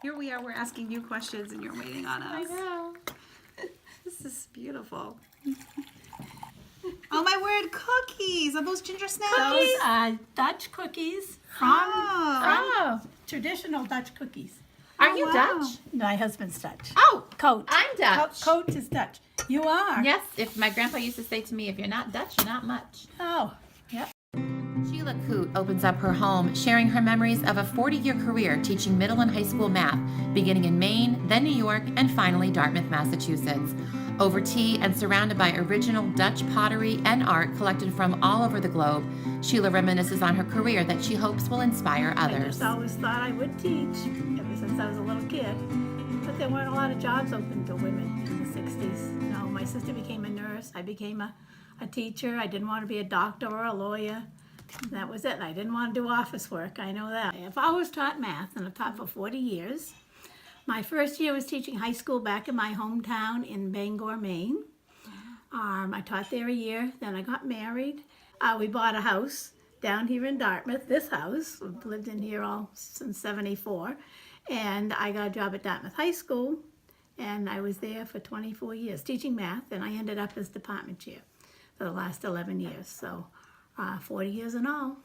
Here we are, we're asking you questions and you're waiting on us. I know. This is beautiful. Oh my word, cookies! Are those ginger snaps? Those are Dutch cookies from traditional Dutch cookies. Are you wow. Dutch? My husband's Dutch. Oh, Koot. I'm Dutch. Koot is Dutch. You are? Yes, if my grandpa used to say to me, if you're not Dutch, you're not much. Oh, yep. Sheila Koot opens up her home, sharing her memories of a 40-year career teaching middle and high school math, beginning in Maine, then New York, and finally Dartmouth, Massachusetts. Over tea and surrounded by original Dutch pottery and art collected from all over the globe, Sheila reminisces on her career that she hopes will inspire I others. just always thought I would teach ever since I was a little kid. But there weren't a lot of jobs open to women in the 60s. You know, my sister became a nurse. I became a teacher. I didn't want to be a doctor or a lawyer. That was it. I didn't want to do office work. I know that. I've always taught math, and I've taught for 40 years. My first year was teaching high school back in my hometown in Bangor, Maine. I taught there a year. Then I got married. We bought a house down here in Dartmouth, this house. We've lived in here all since '74. And I got a job at Dartmouth High School, and I was there for 24 years teaching math, and I ended up as department chair for the last 11 years. So 40 years in all.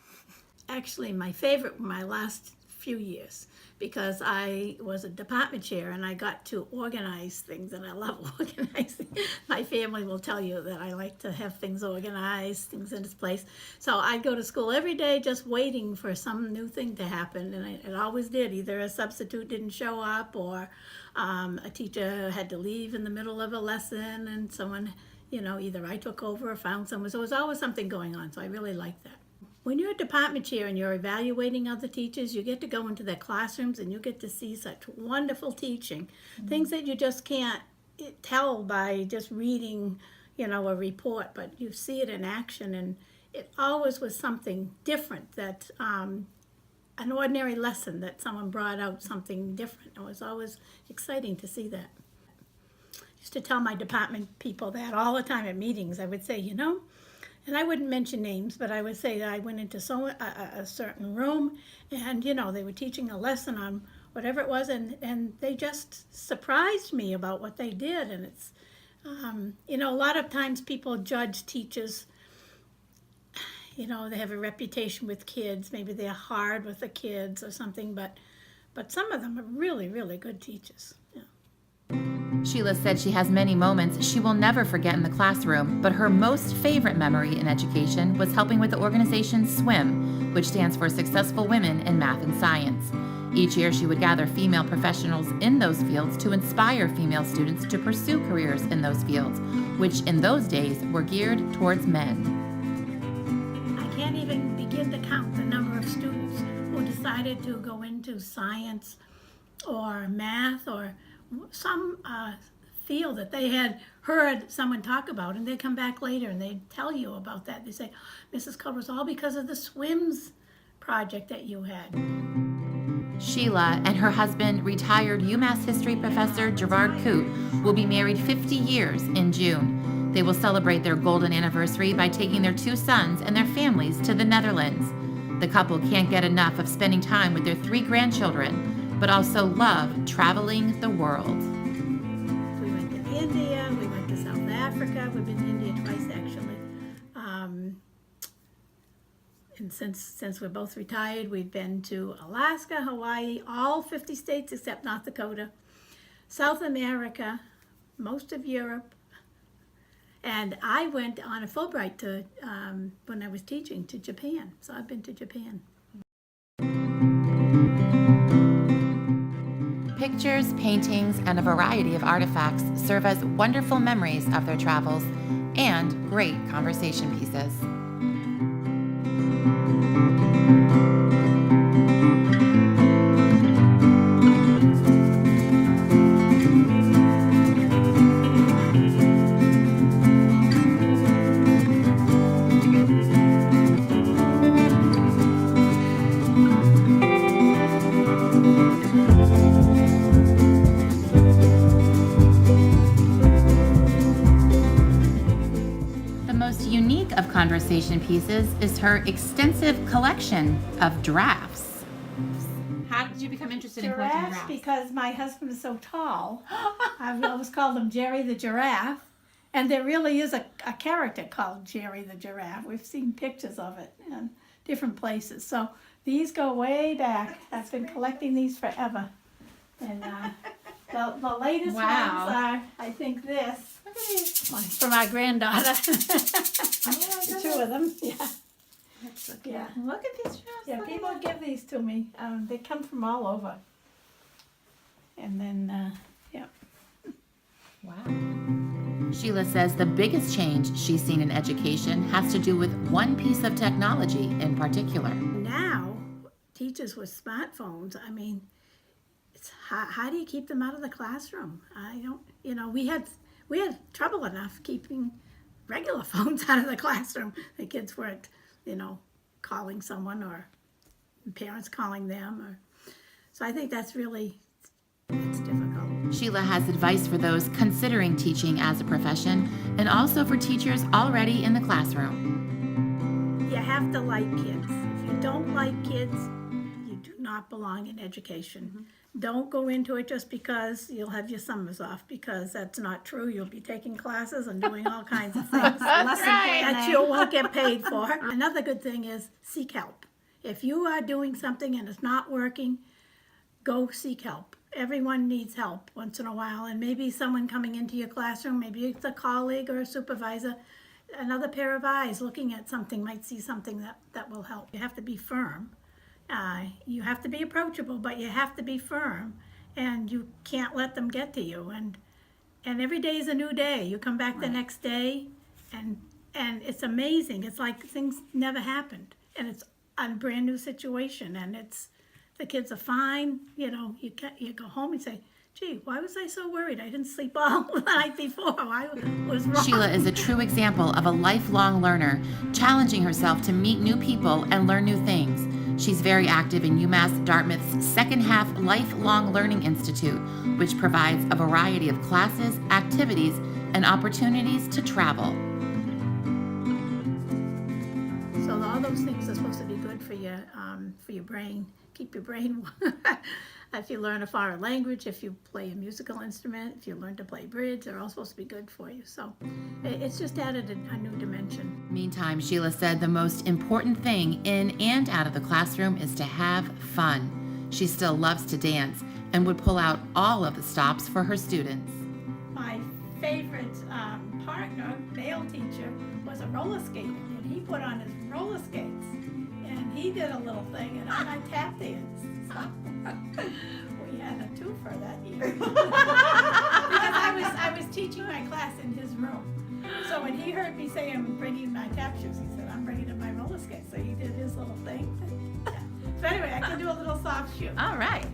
Actually, my favorite were my last few years because I was a department chair and I got to organize things, and I love organizing. My family will tell you that I like to have things organized, things in its place. So I'd go to school every day just waiting for some new thing to happen, and it always did. Either a substitute didn't show up, or a teacher had to leave in the middle of a lesson, and someone, you know, either I took over or found someone. So there was always something going on, so I really liked that. When you're a department chair and you're evaluating other teachers, you get to go into their classrooms and you get to see such wonderful teaching, things that you just can't tell by just reading, you know, a report, but you see it in action, and it always was something different, that an ordinary lesson that someone brought out something different. It was always exciting to see that. I used to tell my department people that all the time at meetings. I would say, you know, and I wouldn't mention names, but I would say that I went into a certain room, and, you know, they were teaching a lesson on whatever it was, and they just surprised me about what they did. And it's, you know, a lot of times people judge teachers, you know, they have a reputation with kids. Maybe they're hard with the kids or something, but some of them are really, really good teachers. Yeah. Sheila said she has many moments she will never forget in the classroom, but her most favorite memory in education was helping with the organization SWIM, which stands for Successful Women in Math and Science. Each year she would gather female professionals in those fields to inspire female students to pursue careers in those fields, which in those days were geared towards men. I can't even begin to count the number of students who decided to go into science or math or some field that they had heard someone talk about, and they come back later and they tell you about that. They say, Mrs. Koot, it was all because of the SWIMS project that you had. Sheila and her husband, retired UMass history professor Gerard Koot, will be married 50 years in June. They will celebrate their golden anniversary by taking their 2 sons and their families to the Netherlands. The couple can't get enough of spending time with their 3 grandchildren, but also love traveling the world. We went to India, we went to South Africa, we've been to India twice actually. And since we're both retired, we've been to Alaska, Hawaii, all 50 states except North Dakota, South America, most of Europe, and I went on a Fulbright to, when I was teaching, to Japan. So I've been to Japan. Pictures, paintings, and a variety of artifacts serve as wonderful memories of their travels and great conversation pieces. Of conversation pieces is her extensive collection of drafts. How did you become interested interested in collecting Giraffes giraffes? because my husband is so tall. I've always called him Jerry the Giraffe. And there really is a character called Jerry the Giraffe. We've seen pictures of it in different places. So these go way back. I've been collecting these forever. And the latest Wow. ones are, I think, this. Look at these. From our granddaughter. Oh my The two goodness. of them. Yeah. That's so cute. Yeah. Look at these giraffes. Yeah, Look at people that. give these to me. They come from all over. And then, yeah. Wow. Sheila says the biggest change she's seen in education has to do with one piece of technology in particular. Now, teachers with smartphones, I mean, it's how do you keep them out of the classroom? I don't, we had trouble enough keeping regular phones out of the classroom. The kids weren't, calling someone or parents calling them. So I think that's really, it's difficult. Sheila has advice for those considering teaching as a profession and also for teachers already in the classroom. You have to like kids. If you don't like kids, you do not belong in education. Don't go into it just because you'll have your summers off, because that's not true. You'll be taking classes and doing all kinds of things Lesson that planning. you won't get paid for. Another good thing is seek help. If you are doing something and it's not working, go seek help. Everyone needs help once in a while, and maybe someone coming into your classroom, maybe it's a colleague or a supervisor, another pair of eyes looking at something might see something that will help. You have to be firm. You have to be approachable, but you have to be firm, and you can't let them get to you. And every day is a new day. You come back the next day, and it's amazing. It's like things never happened, and it's a brand new situation, and the kids are fine. You go home and say, gee, why was I so worried? I didn't sleep all the night before. I was wrong. Sheila is a true example of a lifelong learner, challenging herself to meet new people and learn new things. She's very active in UMass Dartmouth's second half Lifelong Learning Institute, which provides a variety of classes, activities, and opportunities to travel. So all those things are supposed to be good for your brain. Keep your brain. If you learn a foreign language, if you play a musical instrument, if you learn to play bridge, they're all supposed to be good for you. So it's just added a new dimension. Meantime, Sheila said the most important thing in and out of the classroom is to have fun. She still loves to dance and would pull out all of the stops for her students. My favorite partner, male teacher, was a roller skater, and he put on his roller skates, and he did a little thing, and I tap danced. So we had a twofer that year. Because I was teaching my class in his room. So when he heard me say I'm bringing my tap shoes, he said, I'm bringing in my roller skates. So he did his little thing. Yeah. So anyway, I can do a little soft shoe. All right.